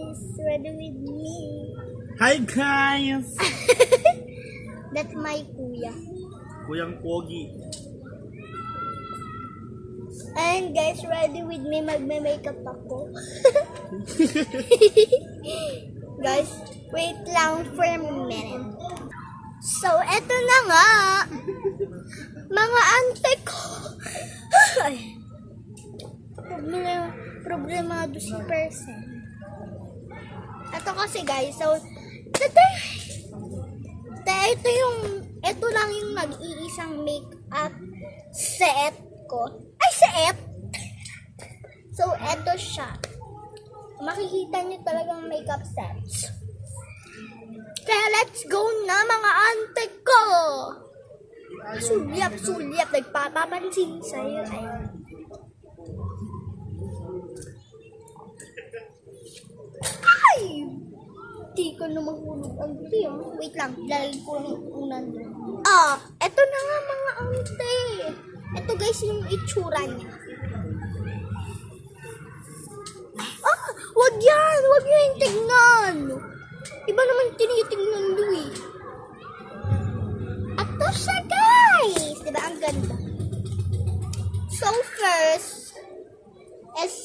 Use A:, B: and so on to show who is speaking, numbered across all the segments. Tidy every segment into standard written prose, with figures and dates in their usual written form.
A: Is ready with me.
B: Hi guys!
A: That's my kuya.
B: Kuyang Pogi.
A: And guys, ready with me, magme-makeup ako. Guys, wait lang for a minute. So, eto na nga. Mga ante ko. Ay. Problemado si person. Ito kasi guys, so, ito lang yung nag-iisang makeup set ko. Ay, set! So, ito siya. Makikita niyo talagang makeup sets. Kaya let's go na mga ante ko! Sulyap, nagpapapansin sa'yo. Ay! Di ko na mahulog ang tiyo. Wait lang, lalagay ko ng unan. Eto na nga mga ante. Eto guys yung itsura niya. Wag yan! Wag nyo yung tignan! Iba naman tinitignan nyo eh. Ito siya guys! Diba ang ganda? So first is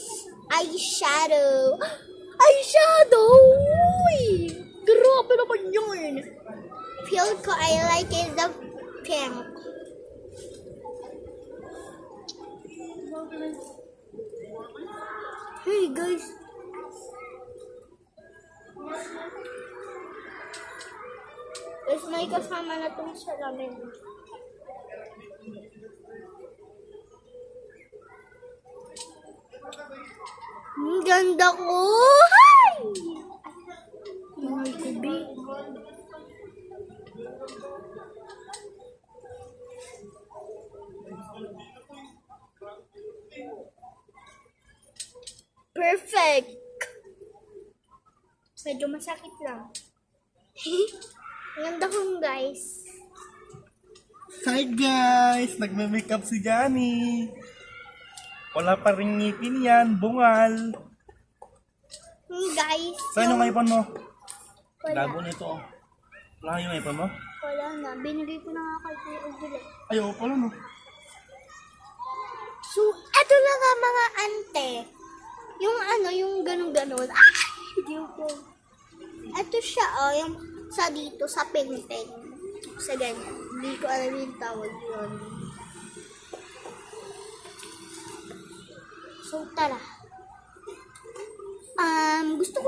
A: eyeshadow. Eyeshadow! Uy! Grabe naman yun! Feel ko I like is the pink. Hey guys! Guys, may kasama na itong salamin. Ang ganda ko! Hi! Mahal ko, B. Perfect! Medyo masakit lang. Ang ganda ko, guys.
B: Hi guys! Nagme-makeup si Johnny. Wala pa rin ngipin yan. Bungal.
A: Guys.
B: Saan yung iPhone mo?
A: Wala.
B: Lago nito. Wala yung iPhone mo?
A: Wala na. Binigay ko na nga kay Kuya Ugile.
B: Ayaw pala no.
A: So, eto na nga mga ante. Yung ano, yung ganun-ganun. Hindi ko. Eto siya, yung sa dito, sa painting. Sa ganyan. Hindi ko alam yung tawag yun. So, tara. Gusto ko